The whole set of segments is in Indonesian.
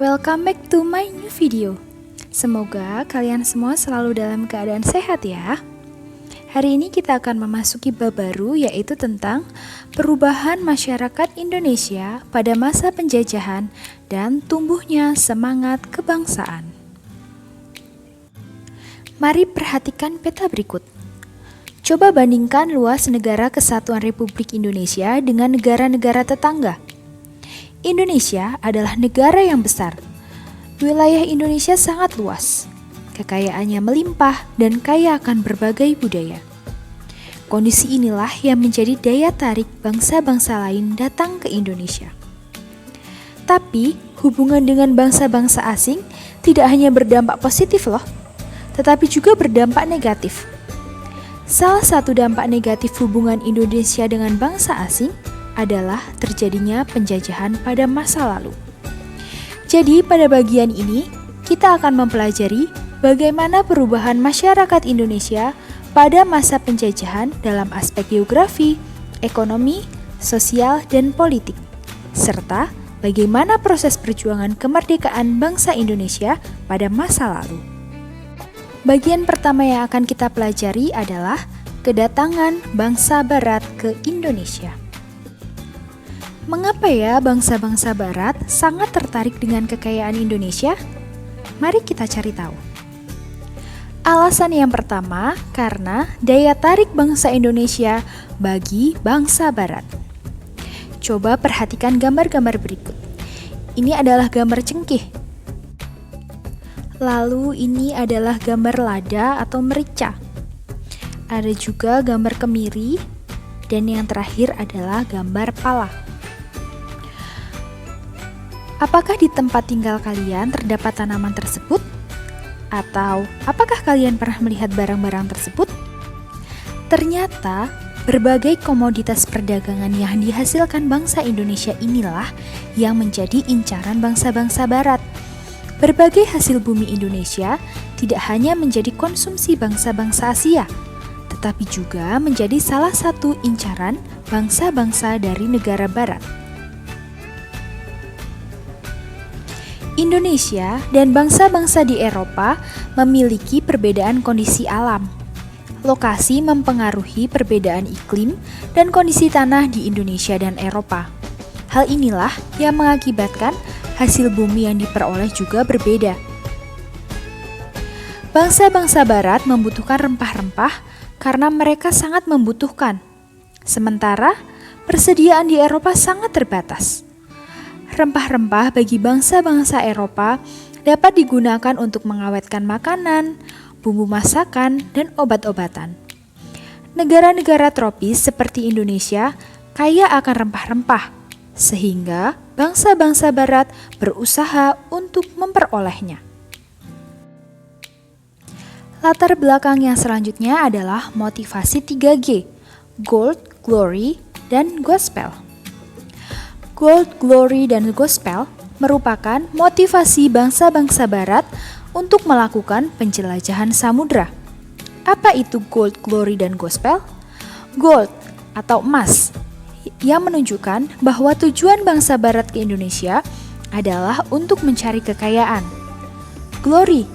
Welcome back to my new video. Semoga kalian semua selalu dalam keadaan sehat ya. Hari ini kita akan memasuki bab baru, yaitu tentang perubahan masyarakat Indonesia pada masa penjajahan dan tumbuhnya semangat kebangsaan. Mari perhatikan peta berikut. Coba bandingkan luas negara Kesatuan Republik Indonesia dengan negara-negara tetangga. Indonesia adalah negara yang besar. Wilayah Indonesia sangat luas. Kekayaannya melimpah dan kaya akan berbagai budaya. Kondisi inilah yang menjadi daya tarik bangsa-bangsa lain datang ke Indonesia. Tapi, hubungan dengan bangsa-bangsa asing tidak hanya berdampak positif loh, tetapi juga berdampak negatif. Salah satu dampak negatif hubungan Indonesia dengan bangsa asing adalah terjadinya penjajahan pada masa lalu. Jadi, pada bagian ini, kita akan mempelajari bagaimana perubahan masyarakat Indonesia pada masa penjajahan dalam aspek geografi, ekonomi, sosial, dan politik, serta bagaimana proses perjuangan kemerdekaan bangsa Indonesia pada masa lalu. Bagian pertama yang akan kita pelajari adalah kedatangan bangsa Barat ke Indonesia. Mengapa ya bangsa-bangsa Barat sangat tertarik dengan kekayaan Indonesia? Mari kita cari tahu. Alasan yang pertama, karena daya tarik bangsa Indonesia bagi bangsa Barat. Coba perhatikan gambar-gambar berikut. Ini adalah gambar cengkeh. Lalu ini adalah gambar lada atau merica. Ada juga gambar kemiri, dan yang terakhir adalah gambar pala. Apakah di tempat tinggal kalian terdapat tanaman tersebut? Atau apakah kalian pernah melihat barang-barang tersebut? Ternyata, berbagai komoditas perdagangan yang dihasilkan bangsa Indonesia inilah yang menjadi incaran bangsa-bangsa Barat. Berbagai hasil bumi Indonesia tidak hanya menjadi konsumsi bangsa-bangsa Asia, tetapi juga menjadi salah satu incaran bangsa-bangsa dari negara Barat. Indonesia dan bangsa-bangsa di Eropa memiliki perbedaan kondisi alam. Lokasi mempengaruhi perbedaan iklim dan kondisi tanah di Indonesia dan Eropa. Hal inilah yang mengakibatkan hasil bumi yang diperoleh juga berbeda. Bangsa-bangsa Barat membutuhkan rempah-rempah karena mereka sangat membutuhkan. Sementara, persediaan di Eropa sangat terbatas. Rempah-rempah bagi bangsa-bangsa Eropa dapat digunakan untuk mengawetkan makanan, bumbu masakan, dan obat-obatan. Negara-negara tropis seperti Indonesia kaya akan rempah-rempah, sehingga bangsa-bangsa Barat berusaha untuk memperolehnya. Latar belakang yang selanjutnya adalah motivasi 3G, Gold, Glory, dan Gospel. Gold, Glory, dan Gospel merupakan motivasi bangsa-bangsa Barat untuk melakukan penjelajahan samudra. Apa itu Gold, Glory, dan Gospel? Gold atau emas yang menunjukkan bahwa tujuan bangsa Barat ke Indonesia adalah untuk mencari kekayaan. Glory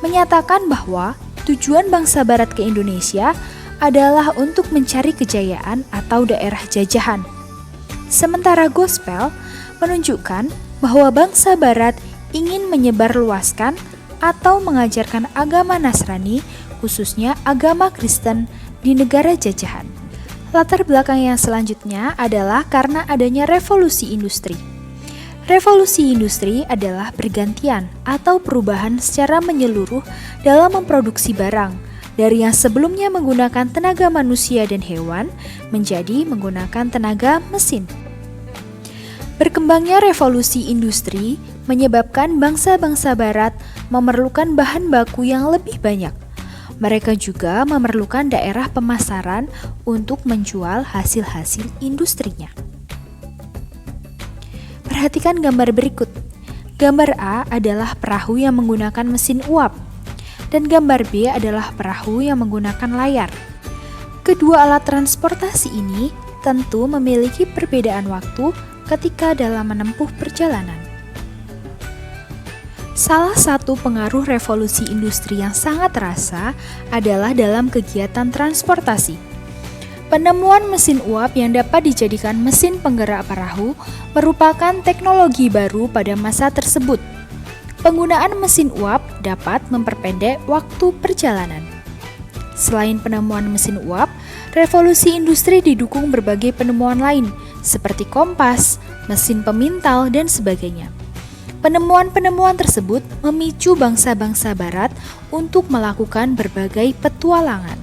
menyatakan bahwa tujuan bangsa Barat ke Indonesia adalah untuk mencari kejayaan atau daerah jajahan. Sementara Gospel menunjukkan bahwa bangsa Barat ingin menyebarluaskan atau mengajarkan agama Nasrani, khususnya agama Kristen, di negara jajahan. Latar belakang yang selanjutnya adalah karena adanya revolusi industri. Revolusi industri adalah pergantian atau perubahan secara menyeluruh dalam memproduksi barang, dari yang sebelumnya menggunakan tenaga manusia dan hewan menjadi menggunakan tenaga mesin. Berkembangnya revolusi industri menyebabkan bangsa-bangsa Barat memerlukan bahan baku yang lebih banyak. Mereka juga memerlukan daerah pemasaran untuk menjual hasil-hasil industrinya. Perhatikan gambar berikut. Gambar A adalah perahu yang menggunakan mesin uap, dan gambar B adalah perahu yang menggunakan layar. Kedua alat transportasi ini tentu memiliki perbedaan waktu ketika dalam menempuh perjalanan. Salah satu pengaruh revolusi industri yang sangat terasa adalah dalam kegiatan transportasi. Penemuan mesin uap yang dapat dijadikan mesin penggerak perahu merupakan teknologi baru pada masa tersebut. Penggunaan mesin uap dapat memperpendek waktu perjalanan. Selain penemuan mesin uap, revolusi industri didukung berbagai penemuan lain, seperti kompas, mesin pemintal, dan sebagainya. Penemuan-penemuan tersebut memicu bangsa-bangsa Barat untuk melakukan berbagai petualangan.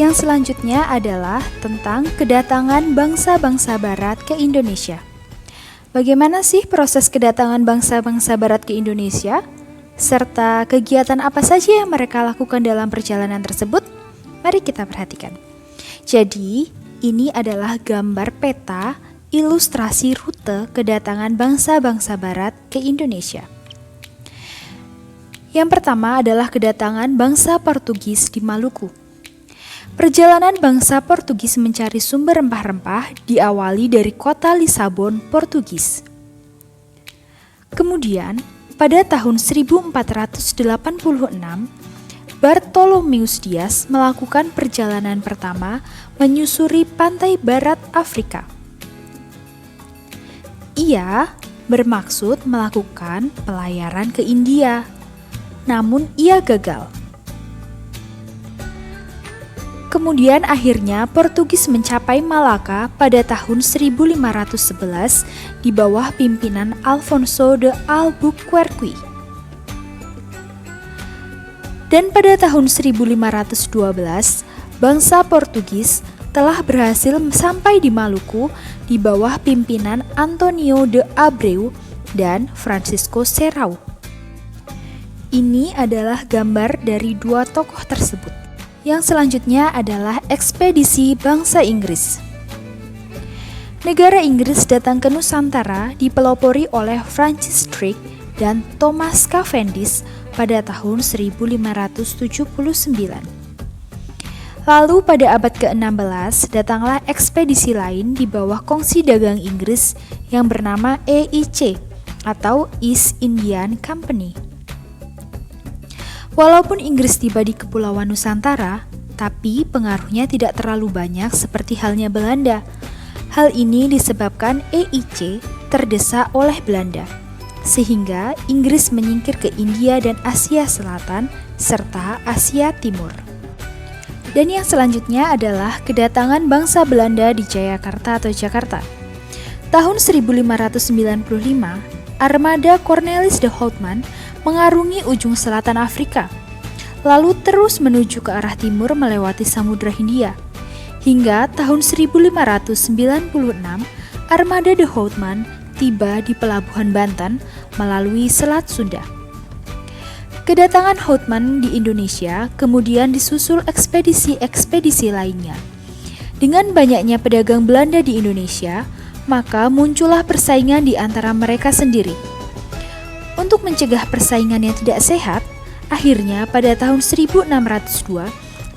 Yang selanjutnya adalah tentang kedatangan bangsa-bangsa Barat ke Indonesia. Bagaimana sih proses kedatangan bangsa-bangsa Barat ke Indonesia? Serta kegiatan apa saja yang mereka lakukan dalam perjalanan tersebut? Mari kita perhatikan. Jadi, ini adalah gambar peta ilustrasi rute kedatangan bangsa-bangsa Barat ke Indonesia. Yang pertama adalah kedatangan bangsa Portugis di Maluku. Perjalanan bangsa Portugis mencari sumber rempah-rempah diawali dari kota Lisabon, Portugis. Kemudian, pada tahun 1486, Bartolomeus Dias melakukan perjalanan pertama menyusuri pantai barat Afrika. Ia bermaksud melakukan pelayaran ke India, namun ia gagal. Kemudian akhirnya Portugis mencapai Malaka pada tahun 1511 di bawah pimpinan Alfonso de Albuquerque. Dan pada tahun 1512, bangsa Portugis telah berhasil sampai di Maluku di bawah pimpinan Antonio de Abreu dan Francisco Serrao. Ini adalah gambar dari dua tokoh tersebut. Yang selanjutnya adalah ekspedisi bangsa Inggris. Negara Inggris datang ke Nusantara dipelopori oleh Francis Drake dan Thomas Cavendish pada tahun 1579. Lalu pada abad ke-16 datanglah ekspedisi lain di bawah kongsi dagang Inggris yang bernama EIC atau East Indian Company. Walaupun Inggris tiba di Kepulauan Nusantara, tapi pengaruhnya tidak terlalu banyak seperti halnya Belanda. Hal ini disebabkan EIC terdesak oleh Belanda, sehingga Inggris menyingkir ke India dan Asia Selatan serta Asia Timur. Dan yang selanjutnya adalah kedatangan bangsa Belanda di Jayakarta atau Jakarta. Tahun 1595, armada Cornelis de Houtman mengarungi ujung selatan Afrika, lalu terus menuju ke arah timur melewati Samudra Hindia. Hingga tahun 1596, armada de Houtman tiba di Pelabuhan Banten melalui Selat Sunda. Kedatangan Houtman di Indonesia kemudian disusul ekspedisi-ekspedisi lainnya. Dengan banyaknya pedagang Belanda di Indonesia, maka muncullah persaingan di antara mereka sendiri. Untuk mencegah persaingan yang tidak sehat, akhirnya pada tahun 1602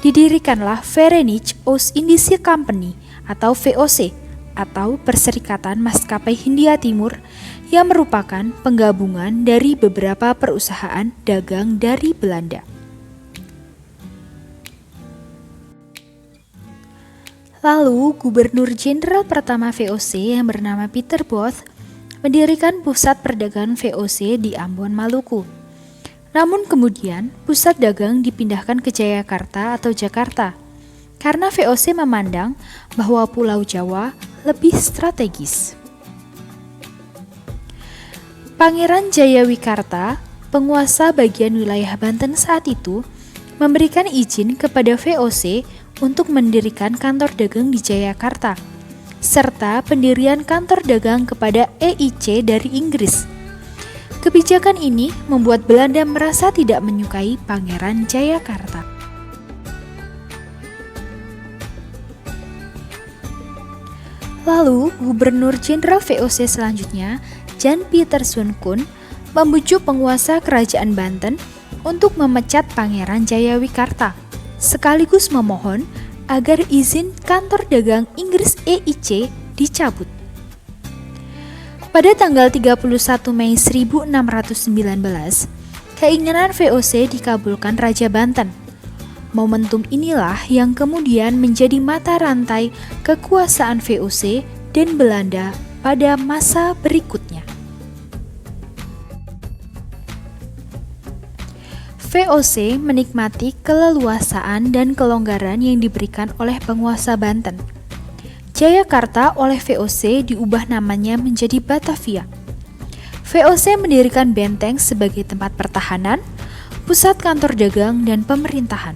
didirikanlah Verenigde Oost-Indische Company atau VOC atau Perserikatan Maskapai Hindia Timur yang merupakan penggabungan dari beberapa perusahaan dagang dari Belanda. Lalu, Gubernur Jenderal pertama VOC yang bernama Peter Booth mendirikan pusat perdagangan VOC di Ambon, Maluku. Namun kemudian, pusat dagang dipindahkan ke Jayakarta atau Jakarta, karena VOC memandang bahwa Pulau Jawa lebih strategis. Pangeran Jayawikarta, penguasa bagian wilayah Banten saat itu, memberikan izin kepada VOC untuk mendirikan kantor dagang di Jayakarta, serta pendirian kantor dagang kepada EIC dari Inggris. Kebijakan ini membuat Belanda merasa tidak menyukai Pangeran Jayakarta. Lalu, Gubernur Jenderal VOC selanjutnya, Jan Pieter Soenkoen, membujuk penguasa Kerajaan Banten untuk memecat Pangeran Jayawikarta, sekaligus memohon agar izin kantor dagang Inggris EIC dicabut. Pada tanggal 31 Mei 1619, keinginan VOC dikabulkan Raja Banten. Momentum inilah yang kemudian menjadi mata rantai kekuasaan VOC dan Belanda pada masa berikutnya. VOC menikmati keleluasaan dan kelonggaran yang diberikan oleh penguasa Banten. Jayakarta oleh VOC diubah namanya menjadi Batavia. VOC mendirikan benteng sebagai tempat pertahanan, pusat kantor dagang, dan pemerintahan.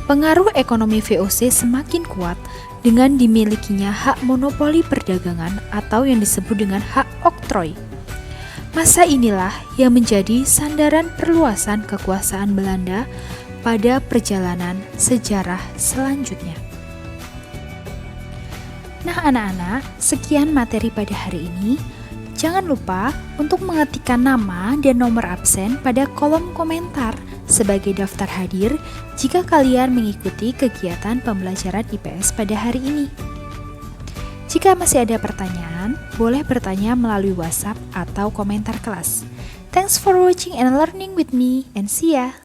Pengaruh ekonomi VOC semakin kuat dengan dimilikinya hak monopoli perdagangan atau yang disebut dengan hak oktroi. Masa inilah yang menjadi sandaran perluasan kekuasaan Belanda pada perjalanan sejarah selanjutnya. Nah anak-anak, sekian materi pada hari ini. Jangan lupa untuk mengetikkan nama dan nomor absen pada kolom komentar sebagai daftar hadir jika kalian mengikuti kegiatan pembelajaran IPS pada hari ini. Jika masih ada pertanyaan, boleh bertanya melalui WhatsApp atau komentar kelas. Thanks for watching and learning with me, and see ya!